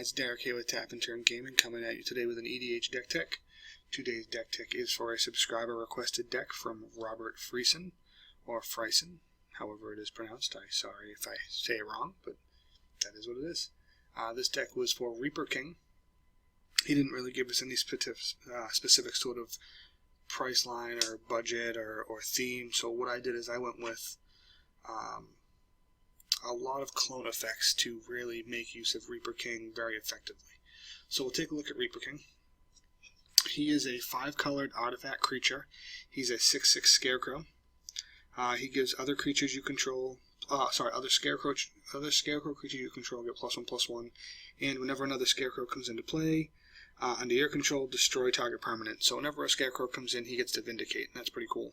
guys, Derek here with Tap and Turn Gaming, coming at you today with an EDH deck tech. Today's deck tech is for a subscriber requested deck from Robert Friesen, or Friesen, however it is pronounced. I'm sorry if I say it wrong, but that is what it is. This deck was for Reaper King. He didn't really give us any specific sort of price line or budget or theme, so what I did is I went with a lot of clone effects to really make use of Reaper King very effectively. So we'll take a look at Reaper King. He is a 5-colored artifact creature. He's a 6/6 scarecrow. He gives other creatures you control, other scarecrow creatures you control get +1/+1, and whenever another scarecrow comes into play, under your control, destroy target permanent. So whenever a scarecrow comes in, he gets to Vindicate, and that's pretty cool.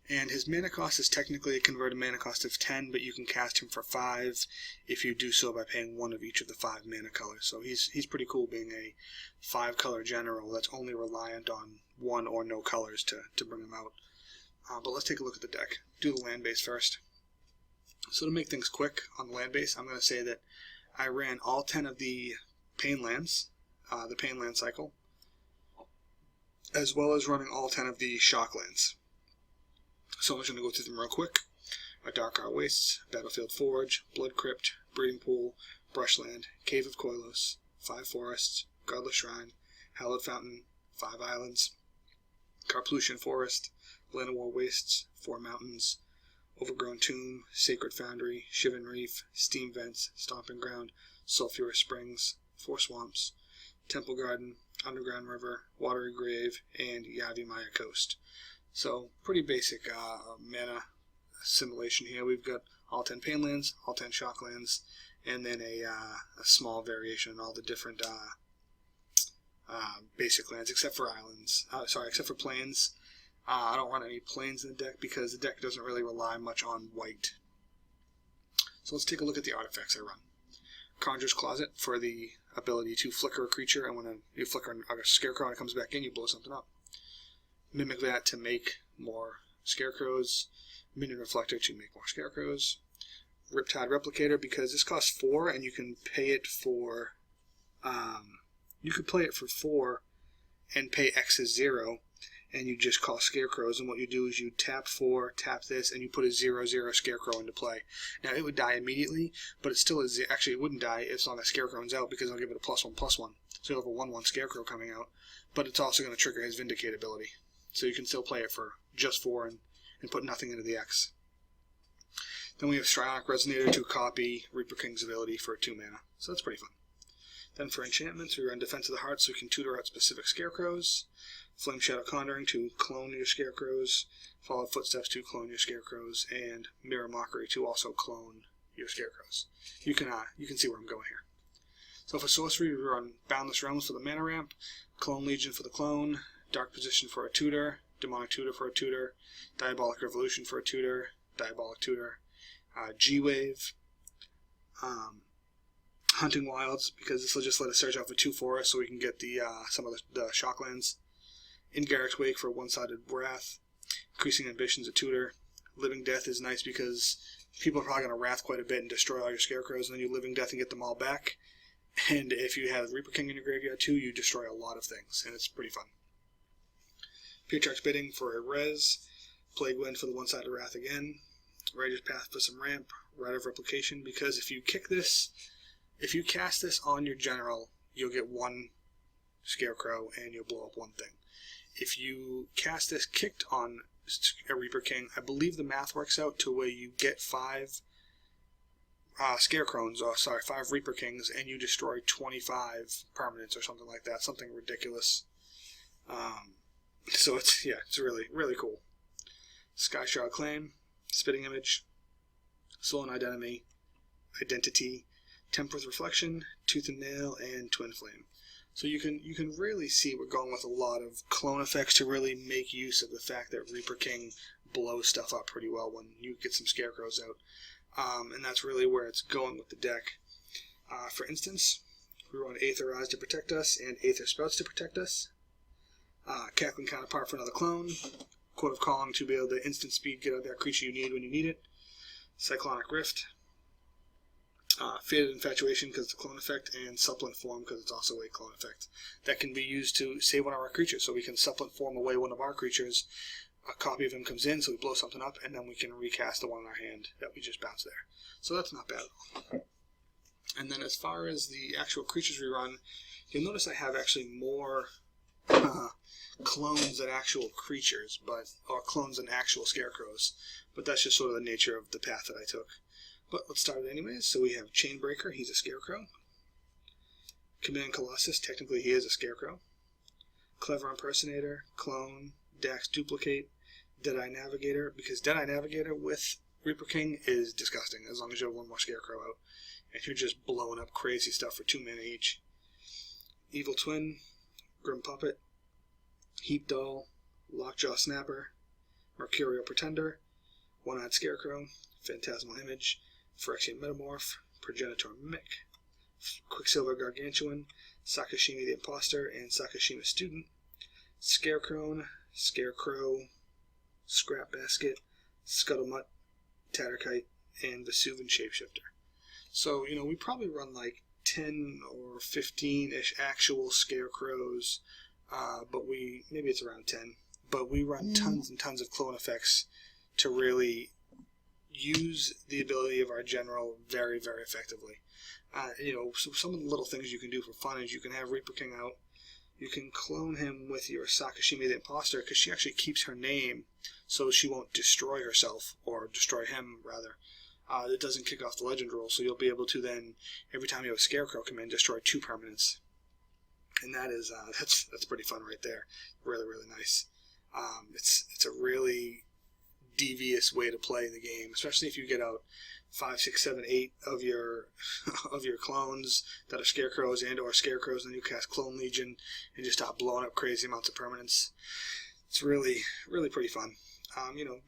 And his mana cost is technically a converted mana cost of 10, but you can cast him for 5 if you do so by paying 1 of each of the 5 mana colors. So he's pretty cool being a 5-color general that's only reliant on 1 or no colors to bring him out. But let's take a look at the deck. Do the land base first. So to make things quick on the land base, I'm going to say that I ran all 10 of the Pain lands, the Pain land cycle, as well as running all 10 of the Shock lands. So I'm just going to go through them real quick. A Darkar Wastes, Battlefield Forge, Blood Crypt, Breeding Pool, Brushland, Cave of Koilos, 5 Forests, Godless Shrine, Hallowed Fountain, 5 Islands, Carplusian Forest, Llanowar Wastes, 4 Mountains, Overgrown Tomb, Sacred Foundry, Shivan Reef, Steam Vents, Stomping Ground, Sulphurous Springs, 4 Swamps, Temple Garden, Underground River, Watery Grave, and Yavimaya Coast. So, pretty basic mana assimilation here. We've got all 10 Pain lands, all 10 Shock lands, and then a small variation in all the different basic lands, except for islands. Except for plains. I don't run any plains in the deck because the deck doesn't really rely much on white. So let's take a look at the artifacts I run. Conjurer's Closet for the ability to flicker a creature, and when you flicker a scarecrow and it comes back in, you blow something up. Mimic that to make more scarecrows. Minion Reflector to make more scarecrows. Riptide Replicator because this costs 4 and you can pay it for you could play it for 4 and pay X as 0 and you just call scarecrows, and what you do is you tap 4, tap this, and you put a 0/0 scarecrow into play. Now it would die immediately, but it still is actually it wouldn't die as long as scarecrow is out because I'll give it a +1/+1. So you'll have a 1/1 scarecrow coming out, but it's also going to trigger his Vindicate ability. So you can still play it for just 4 and put nothing into the X. Then we have Strionic Resonator to copy Reaper King's ability for 2 mana. So that's pretty fun. Then for enchantments, we run Defense of the Heart so we can tutor out specific scarecrows. Flame Shadow Conjuring to clone your scarecrows. Followed Footsteps to clone your scarecrows. And Mirror Mockery to also clone your scarecrows. You can see where I'm going here. So for sorcery, we run Boundless Realms for the mana ramp. Clone Legion for the clone. Dark Position for a tutor, Demonic Tutor for a tutor, Diabolic Revolution for a tutor, Diabolic Tutor, G-Wave, Hunting Wilds, because this will just let us search out for 2 forests so we can get some of the Shocklands, Ingarrick's Wake for One-Sided Wrath, Increasing Ambitions a tutor. Living Death is nice because people are probably going to Wrath quite a bit and destroy all your scarecrows, and then you Living Death and get them all back. And if you have Reaper King in your graveyard too, you destroy a lot of things, and it's pretty fun. Patriarch's Bidding for a res, Plague Wind for the One-Sided Wrath again, Rider's Path for some ramp, Rider of Replication, because if you cast this on your general, you'll get 1 scarecrow and you'll blow up 1 thing. If you cast this kicked on a Reaper King, I believe the math works out to where you get 5 scarecrows, 5 Reaper Kings, and you destroy 25 permanents or something like that, something ridiculous. So it's really, really cool. Skyshroud Claim, Spitting Image, Sullen Identity, Temperance Reflection, Tooth and Nail, and Twin Flame. So you can really see we're going with a lot of clone effects to really make use of the fact that Reaper King blows stuff up pretty well when you get some scarecrows out. And that's really where it's going with the deck. For instance, we run Aether Eyes to protect us and Aether Spouts to protect us. Cackling Counterpart for another clone. Court of Calling to be able to instant speed get out that creature you need when you need it. Cyclonic Rift. Faded Infatuation because it's a clone effect, and Supplant Form because it's also a clone effect. That can be used to save one of our creatures. So we can Supplant Form away one of our creatures, a copy of him comes in, so we blow something up, and then we can recast the one in our hand that we just bounced there. So that's not bad at all. And then as far as the actual creatures we run, you'll notice I have actually more clones than actual creatures, or clones than actual scarecrows. But that's just sort of the nature of the path that I took. But let's start it anyways. So we have Chainbreaker, he's a scarecrow. Command Colossus, technically he is a scarecrow. Clever Impersonator, Clone, Dax Duplicate, Deadeye Navigator, because Deadeye Navigator with Reaper King is disgusting, as long as you have one more scarecrow out. And you're just blowing up crazy stuff for 2 mana each. Evil Twin, Grim Puppet, Heap Doll, Lockjaw Snapper, Mercurial Pretender, One-Eyed Scarecrow, Phantasmal Image, Phyrexian Metamorph, Progenitor Mick, Quicksilver Gargantuan, Sakashimi the Imposter, and Sakashima Student, Scarecrow, Scrap Basket, Scuttlemutt, Tatterkite, and Vesuvian Shapeshifter. So, we probably run like 10 or 15-ish actual scarecrows, but maybe it's around 10, but we run tons and tons of clone effects to really use the ability of our general very, very effectively. So some of the little things you can do for fun is you can have Reaper King out. You can clone him with your Sakashimi the Imposter, because she actually keeps her name so she won't destroy herself, or destroy him, rather. It doesn't kick off the legend rule, so you'll be able to then, every time you have a Scarecrow come in, destroy 2 permanents. And that is, that's pretty fun right there. Really, really nice. It's a really devious way to play the game, especially if you get out 5, 6, 7, 8 of your clones that are scarecrows or scarecrows, and then you cast Clone Legion and just start blowing up crazy amounts of permanents. It's really, really pretty fun.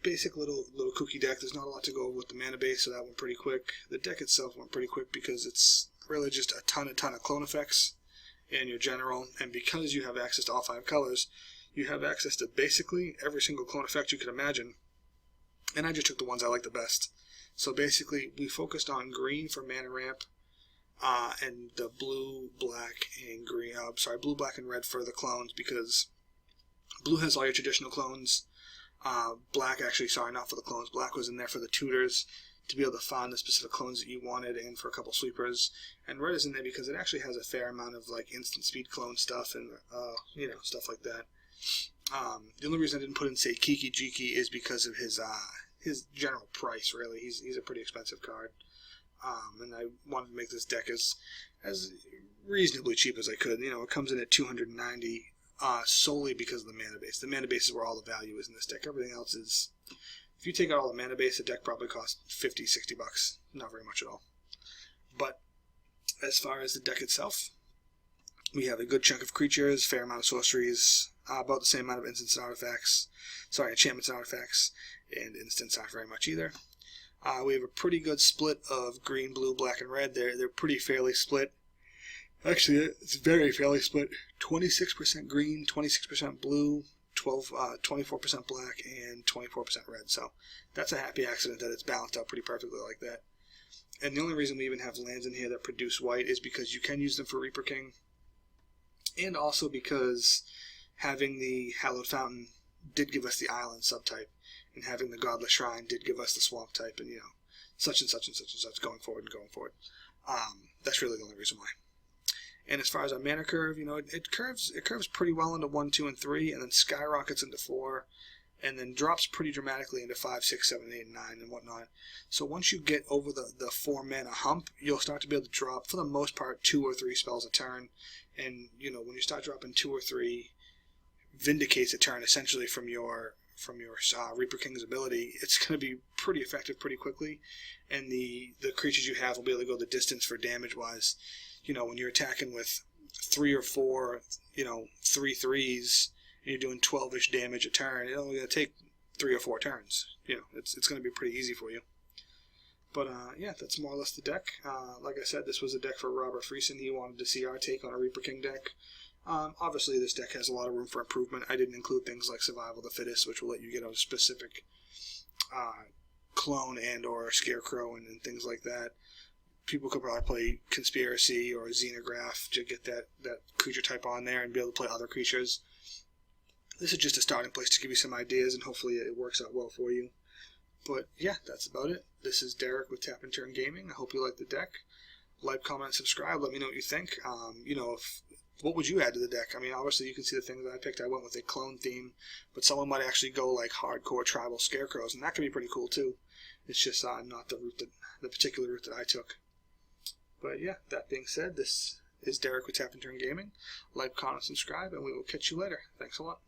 Basic little kooky deck. There's not a lot to go over with the mana base, so that went pretty quick. The deck itself went pretty quick because it's really just a ton of clone effects in your general, and because you have access to all 5 colors, you have access to basically every single clone effect you could imagine. And I just took the ones I like the best. So basically, we focused on green for mana ramp, and the blue, black, and red for the clones, because blue has all your traditional clones. Black, not for the clones. Black was in there for the tutors, to be able to find the specific clones that you wanted, and for a couple sweepers. And red is in there because it actually has a fair amount of instant speed clone stuff and stuff like that. The only reason I didn't put in, say, Kiki Jiki is because of his general price. Really, he's a pretty expensive card, and I wanted to make this deck as reasonably cheap as I could. It comes in at $290. Solely because of the mana base. The mana base is where all the value is in this deck. Everything else is, if you take out all the mana base, the deck probably costs $50, $60. Not very much at all. But as far as the deck itself, we have a good chunk of creatures, fair amount of sorceries, about the same amount of enchantments and artifacts, and instants aren't very much either. We have a pretty good split of green, blue, black, and red. They're pretty fairly split. Actually, it's very fairly split. 26% green, 26% blue, 24% black, and 24% red. So that's a happy accident that it's balanced out pretty perfectly like that. And the only reason we even have lands in here that produce white is because you can use them for Reaper King, and also because having the Hallowed Fountain did give us the Island subtype, and having the Godless Shrine did give us the Swamp type, and such and such and such and such going forward. That's really the only reason why. And as far as our mana curve, it curves pretty well into 1, 2, and 3, and then skyrockets into 4, and then drops pretty dramatically into 5, 6, 7, 8, and 9, and whatnot. So once you get over the 4 mana hump, you'll start to be able to drop, for the most part, 2 or 3 spells a turn. And when you start dropping 2 or 3 Vindicates a turn, essentially from your Reaper King's ability, it's going to be pretty effective pretty quickly, and the creatures you have will be able to go the distance for damage-wise. When you're attacking with 3 or 4, 3 3s, and you're doing 12-ish damage a turn, it's only going to take 3 or 4 turns. It's going to be pretty easy for you. But, that's more or less the deck. Like I said, this was a deck for Robert Friesen. He wanted to see our take on a Reaper King deck. Obviously, this deck has a lot of room for improvement. I didn't include things like Survival of the Fittest, which will let you get a specific clone and or scarecrow and things like that. people could probably play Conspiracy or Xenograph to get that creature type on there and be able to play other creatures. This is just a starting place to give you some ideas, and hopefully it works out well for you. But yeah, that's about it. This is Derek with Tap and Turn Gaming. I hope you like the deck. Like, comment, subscribe. Let me know what you think. What would you add to the deck? I mean, obviously you can see the things that I picked. I went with a clone theme, but someone might actually go like hardcore tribal scarecrows, and that could be pretty cool too. It's just not the particular route that I took. But yeah, that being said, this is Derek with Tap and Turn Gaming. Like, comment, subscribe, and we will catch you later. Thanks a lot.